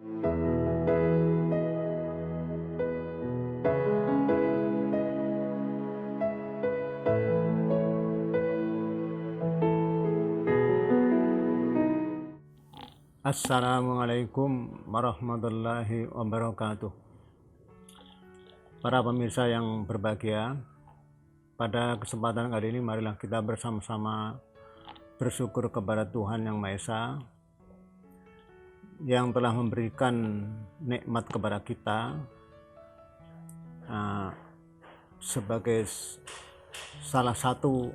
Assalamualaikum warahmatullahi wabarakatuh. Para pemirsa yang berbahagia, pada kesempatan kali ini marilah kita bersama-sama bersyukur kepada Tuhan Yang Maha Esa yang telah memberikan nikmat kepada kita sebagai salah satu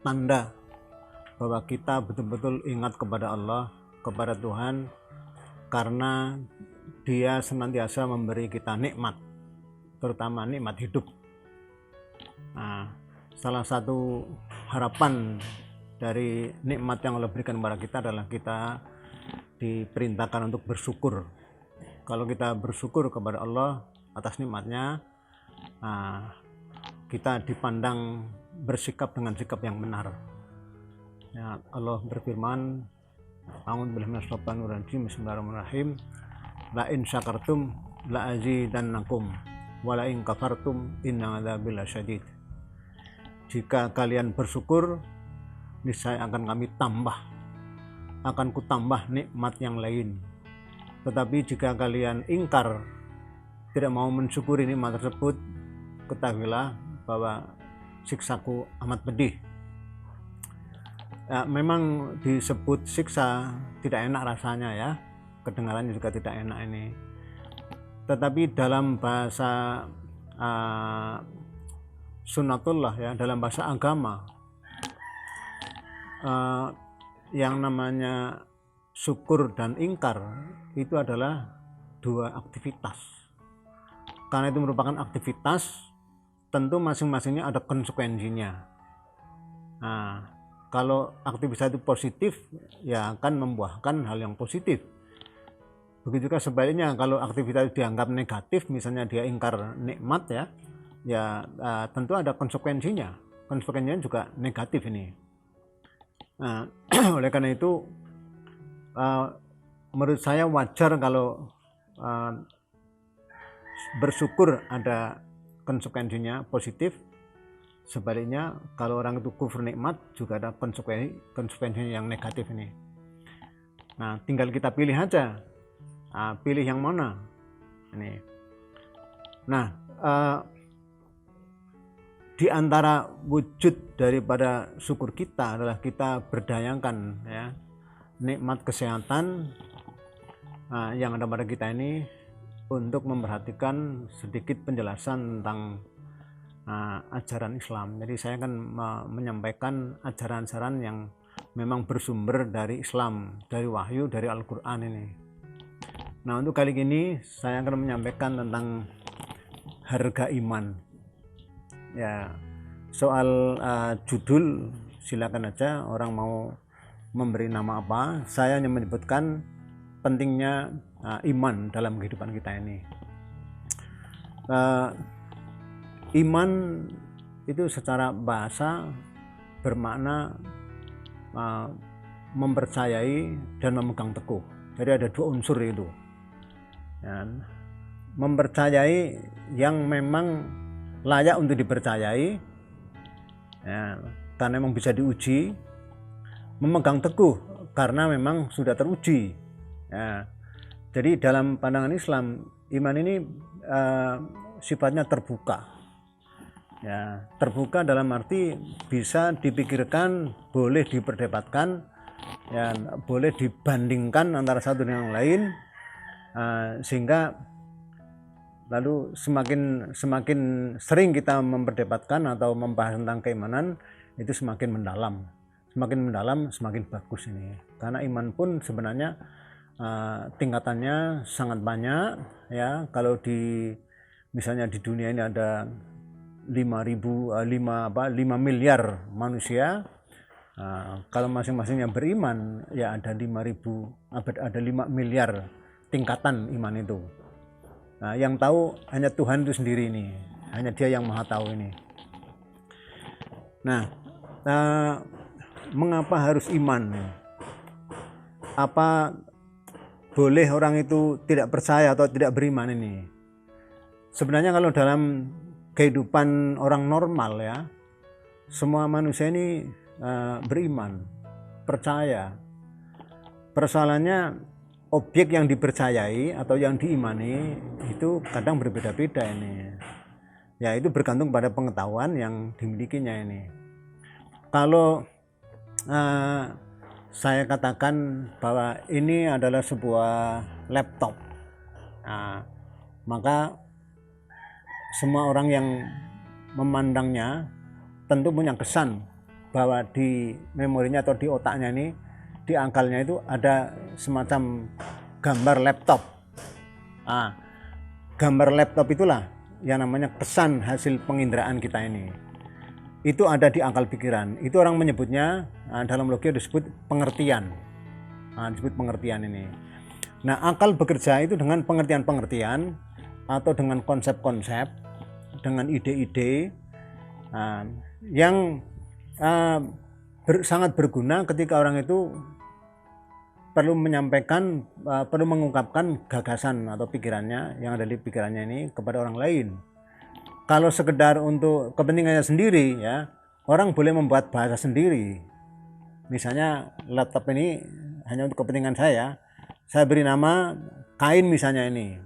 tanda bahwa kita betul-betul ingat kepada Allah, kepada Tuhan, karena Dia senantiasa memberi kita nikmat, terutama nikmat hidup. Salah satu harapan dari nikmat yang Allah berikan kepada kita adalah kita diperintahkan untuk bersyukur. Kalau kita bersyukur kepada Allah atas nikmatnya, kita dipandang bersikap dengan sikap yang benar. Ya, Allah berfirman, A'udzubillahi minasyaitonirrajim, bismillahirrahmanirrahim, la in syakartum la azidannakum wa la in kafartum inna adzabi lasyadid. Jika kalian bersyukur, niscaya akan kami tambah, akan kutambah nikmat yang lain. Tetapi jika kalian ingkar, tidak mau mensyukuri nikmat tersebut, ketahuilah bahwa siksaku amat pedih. Memang disebut siksa tidak enak rasanya ya, kedengarannya juga tidak enak ini. Tetapi dalam bahasa sunnatullah ya, dalam bahasa agama, yang namanya syukur dan ingkar itu adalah dua aktivitas. Karena itu merupakan aktivitas, tentu masing-masingnya ada konsekuensinya. Kalau aktivitas itu positif, ya akan membuahkan hal yang positif. Begitu juga sebaliknya, kalau aktivitas itu dianggap negatif, misalnya dia ingkar nikmat ya tentu ada konsekuensinya. Konsekuensinya juga negatif ini. Oleh karena itu, menurut saya wajar kalau bersyukur ada konsekuensinya positif. Sebaliknya, kalau orang itu kufur nikmat juga ada konsekuensi yang negatif ini. Nah, tinggal kita pilih aja, pilih yang mana ini. Nah, di antara wujud daripada syukur kita adalah kita berdayangkan ya nikmat kesehatan yang ada pada kita ini untuk memperhatikan sedikit penjelasan tentang ajaran Islam. Jadi saya akan menyampaikan ajaran-ajaran yang memang bersumber dari Islam, dari wahyu, dari Al-Quran ini. Nah, untuk kali ini saya akan menyampaikan tentang harga iman. Ya, soal judul silakan aja orang mau memberi nama apa. Saya hanya menyebutkan pentingnya iman dalam kehidupan kita ini. Iman itu secara bahasa bermakna mempercayai dan memegang teguh. Jadi ada dua unsur itu. Ya, mempercayai yang memang layak untuk dipercayai, ya, karena memang bisa diuji. Memegang teguh karena memang sudah teruji. Ya, jadi dalam pandangan Islam, iman ini sifatnya terbuka. Ya, terbuka dalam arti bisa dipikirkan, boleh diperdebatkan, ya, boleh dibandingkan antara satu dengan yang lain, sehingga lalu semakin sering kita memperdebatkan atau membahas tentang keimanan, itu semakin mendalam, semakin bagus ini. Karena iman pun sebenarnya tingkatannya sangat banyak ya. Kalau misalnya di dunia ini ada 5 miliar manusia, kalau masing-masingnya beriman ya ada 5 miliar tingkatan iman itu. Yang tahu hanya Tuhan itu sendiri ini, hanya Dia yang Maha tahu ini. Nah, mengapa harus iman? Apa boleh orang itu tidak percaya atau tidak beriman ini? Sebenarnya kalau dalam kehidupan orang normal ya, semua manusia ini beriman, percaya. Persoalannya objek yang dipercayai atau yang diimani itu kadang berbeda-beda ini. Ya itu bergantung pada pengetahuan yang dimilikinya ini. Kalau saya katakan bahwa ini adalah sebuah laptop, maka semua orang yang memandangnya tentu punya kesan bahwa di memorinya atau di otaknya ini, di akalnya itu ada semacam gambar laptop. Gambar laptop itulah yang namanya kesan hasil penginderaan kita ini. Itu ada di akal pikiran. Itu orang menyebutnya dalam logika disebut pengertian. Disebut pengertian ini. Nah, akal bekerja itu dengan pengertian-pengertian atau dengan konsep-konsep, dengan ide-ide yang sangat berguna ketika orang itu perlu menyampaikan, perlu mengungkapkan gagasan atau pikirannya yang ada di pikirannya ini kepada orang lain. Kalau sekedar untuk kepentingannya sendiri ya, orang boleh membuat bahasa sendiri. Misalnya laptop ini hanya untuk kepentingan saya beri nama Kain misalnya ini.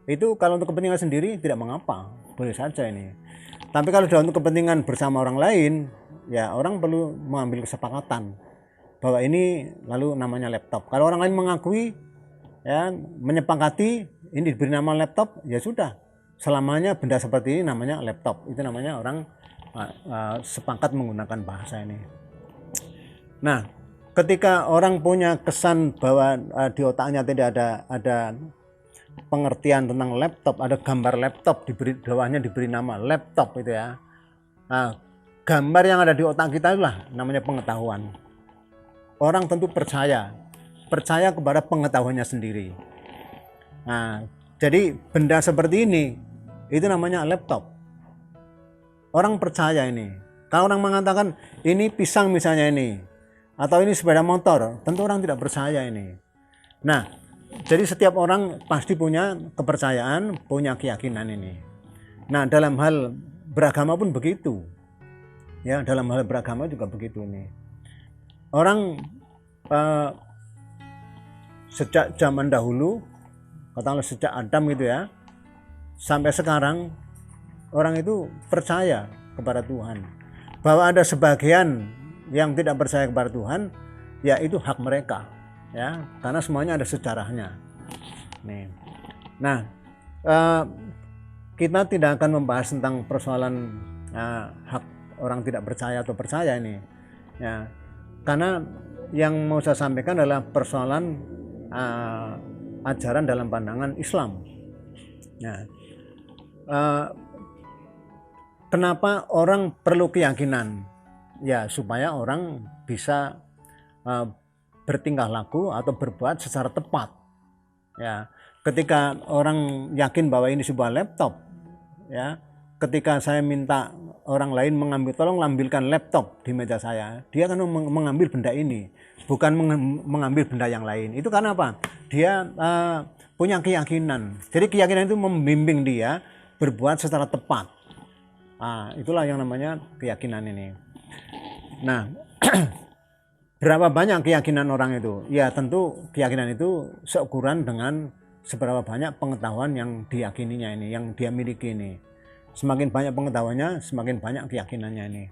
Itu kalau untuk kepentingan sendiri tidak mengapa, boleh saja ini. Tapi kalau untuk kepentingan bersama orang lain, ya orang perlu mengambil kesepakatan bahwa ini lalu namanya laptop. Kalau orang lain mengakui, ya menyepakati ini diberi nama laptop, ya sudah. Selamanya benda seperti ini namanya laptop. Itu namanya orang sepakat menggunakan bahasa ini. Nah, ketika orang punya kesan bahwa di otaknya tidak ada pengertian tentang laptop, ada gambar laptop, bawahnya diberi nama laptop itu ya. Nah, gambar yang ada di otak kita itulah namanya pengetahuan. Orang tentu percaya kepada pengetahuannya sendiri. Nah, jadi benda seperti ini itu namanya laptop. Orang percaya ini. Kalau orang mengatakan ini pisang misalnya ini, atau ini sepeda motor, tentu orang tidak percaya ini. Nah, jadi setiap orang pasti punya kepercayaan, punya keyakinan ini. Nah, dalam hal beragama pun begitu. Ya, dalam hal beragama juga begitu ini. Orang sejak zaman dahulu, katakanlah sejak Adam gitu ya, sampai sekarang orang itu percaya kepada Tuhan. Bahwa ada sebagian yang tidak percaya kepada Tuhan, ya itu hak mereka, ya, karena semuanya ada sejarahnya. Nih. Nah, kita tidak akan membahas tentang persoalan hak orang tidak percaya atau percaya ini, ya, karena yang mau saya sampaikan adalah persoalan ajaran dalam pandangan Islam. Nah, kenapa orang perlu keyakinan? Ya, supaya orang bisa bertingkah laku atau berbuat secara tepat. Ya, ketika orang yakin bahwa ini sebuah laptop, ya, ketika saya minta orang lain tolong ambilkan laptop di meja saya, dia akan mengambil benda ini, bukan mengambil benda yang lain. Itu karena apa? Dia punya keyakinan. Jadi keyakinan itu membimbing dia berbuat secara tepat. Itulah yang namanya keyakinan ini. Nah, berapa banyak keyakinan orang itu? Ya tentu keyakinan itu seukuran dengan seberapa banyak pengetahuan yang diyakininya ini, yang dia miliki ini. Semakin banyak pengetahuannya, semakin banyak keyakinannya ini.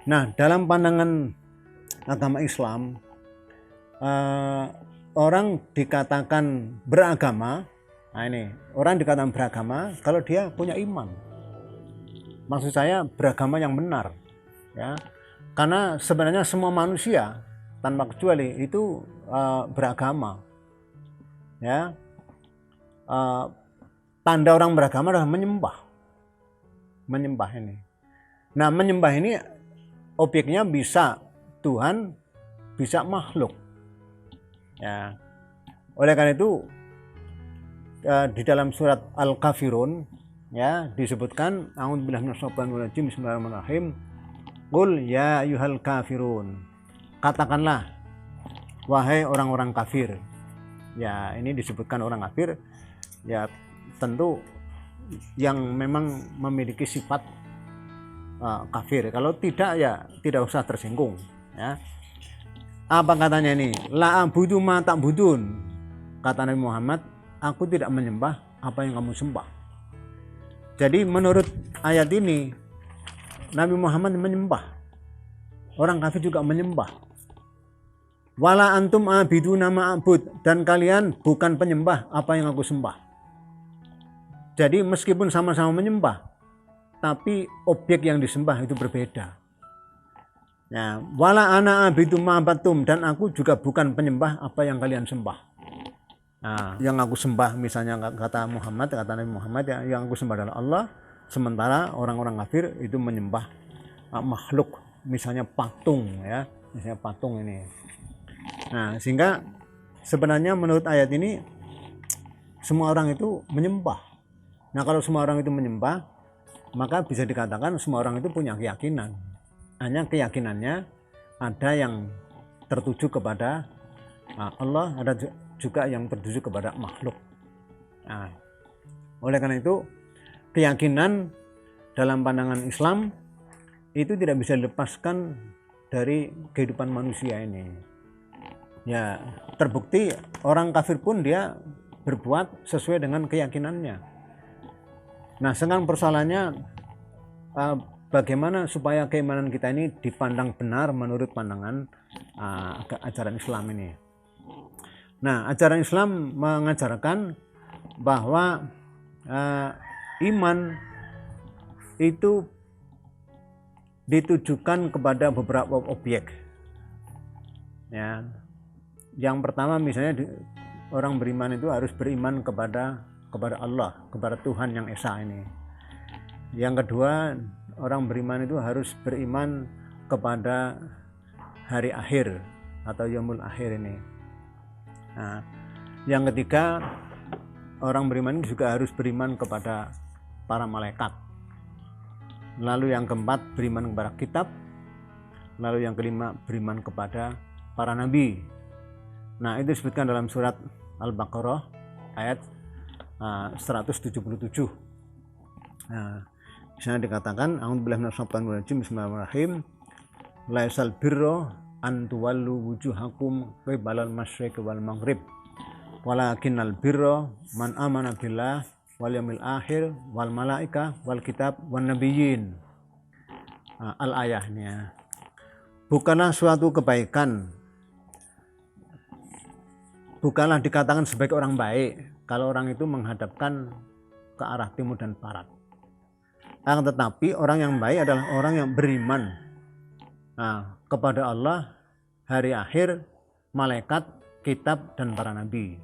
Nah, dalam pandangan agama Islam, orang dikatakan beragama. Nah ini, orang dikatakan beragama kalau dia punya iman. Maksud saya beragama yang benar, ya. Karena sebenarnya semua manusia tanpa kecuali itu beragama, ya. Tanda orang beragama adalah menyembah ini. Nah, menyembah ini objeknya bisa Tuhan, bisa makhluk, ya. Oleh karena itu di dalam surat Al-Kafirun, ya, disebutkan a'udzubillahi minasyaitonir rajim, bismillahirrahmanirrahim, qul ya ayyuhal kafirun, katakanlah wahai orang-orang kafir. Ya ini disebutkan orang kafir, ya tentu yang memang memiliki sifat kafir. Kalau tidak ya tidak usah tersinggung. Ya. Apa katanya ini? La a'budu ma ta'budun. Kata Nabi Muhammad, aku tidak menyembah apa yang kamu sembah. Jadi menurut ayat ini Nabi Muhammad menyembah. Orang kafir juga menyembah. Wala antum abiduna ma'abud, dan kalian bukan penyembah apa yang aku sembah. Jadi meskipun sama-sama menyembah, tapi objek yang disembah itu berbeda. Ya, wala ana abidu ma'abatum, dan aku juga bukan penyembah apa yang kalian sembah. Nah, yang aku sembah misalnya kata Nabi Muhammad, ya, yang aku sembah adalah Allah, sementara orang-orang kafir itu menyembah makhluk, misalnya patung, ya, misalnya patung ini. Nah, sehingga sebenarnya menurut ayat ini semua orang itu menyembah. Nah, kalau semua orang itu menyembah, maka bisa dikatakan semua orang itu punya keyakinan. Hanya keyakinannya ada yang tertuju kepada Allah, ada juga yang tertuju kepada makhluk. Nah, oleh karena itu keyakinan dalam pandangan Islam itu tidak bisa dilepaskan dari kehidupan manusia ini. Ya, terbukti orang kafir pun dia berbuat sesuai dengan keyakinannya. Nah, sekarang persoalannya bagaimana supaya keimanan kita ini dipandang benar menurut pandangan ajaran Islam ini. Nah, ajaran Islam mengajarkan bahwa iman itu ditujukan kepada beberapa objek. Ya. Yang pertama misalnya orang beriman itu harus beriman kepada Allah, kepada Tuhan yang Esa ini. Yang kedua, orang beriman itu harus beriman kepada hari akhir atau yaumul akhir ini. Nah, yang ketiga, orang beriman juga harus beriman kepada para malaikat. Lalu yang keempat, beriman kepada kitab. Lalu yang kelima, beriman kepada para nabi. Nah, itu disebutkan dalam surat Al-Baqarah ayat 177. Nah, di sana dikatakan, a'udzubillahi minasyaitonir bismillahirrahmanirrahim. Laisal birra an tuwallu wujuhakum qibalal masyriq wal maghrib. Walakinnal birra man amana billah wal yaumil akhir wal malaika wal kitab wan nabiyyin. Al-ayahnya. Bukanlah suatu kebaikan, bukanlah dikatakan sebagai orang baik kalau orang itu menghadapkan ke arah timur dan barat. Akan tetapi orang yang baik adalah orang yang beriman kepada Allah, hari akhir, malaikat, kitab, dan para nabi.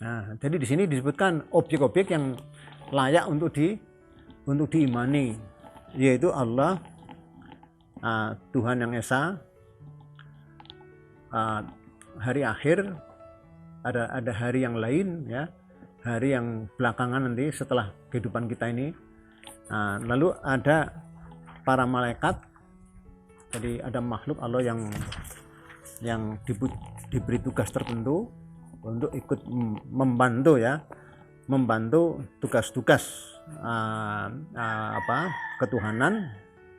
Nah, jadi di sini disebutkan objek-objek yang layak untuk diimani, yaitu Allah, Tuhan yang Esa, hari akhir, ada hari yang lain, ya, hari yang belakangan nanti setelah kehidupan kita ini. Lalu ada para malaikat, jadi ada makhluk Allah yang diberi tugas tertentu untuk ikut membantu, ya, membantu tugas-tugas ketuhanan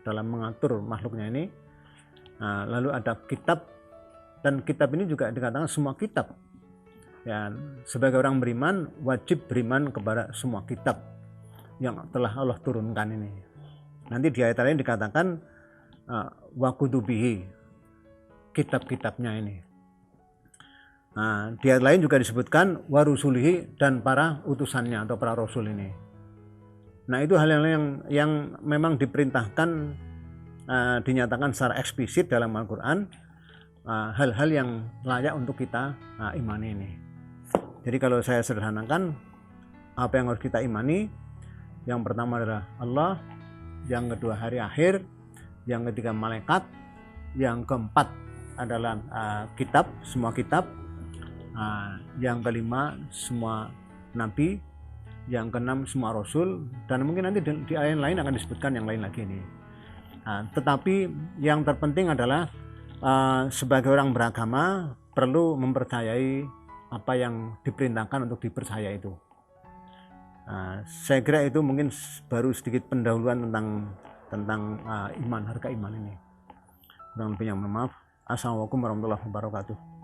dalam mengatur makhluknya ini. Lalu ada kitab, dan kitab ini juga dikatakan semua kitab. Ya, sebagai orang beriman wajib beriman kepada semua kitab yang telah Allah turunkan ini. Nanti di ayat lain dikatakan wa kutubihi, kitab-kitabnya ini. Di ayat lain juga disebutkan wa rusulihi, dan para utusannya atau para rasul ini. Nah, itu hal yang memang diperintahkan, dinyatakan secara eksplisit dalam Al-Quran, hal-hal yang layak untuk kita imani ini. Jadi kalau saya sederhanakan, apa yang harus kita imani, yang pertama adalah Allah, yang kedua hari akhir, yang ketiga malaikat, yang keempat adalah kitab, semua kitab, yang kelima semua nabi, yang keenam semua rasul, dan mungkin nanti di ayat lain akan disebutkan yang lain lagi ini. Tetapi yang terpenting adalah sebagai orang beragama perlu mempercayai apa yang diperintahkan untuk dipercaya itu. Nah, saya kira itu mungkin baru sedikit pendahuluan tentang iman, harga iman ini. Kurang lebihnya mohon maaf. Assalamualaikum warahmatullahi wabarakatuh.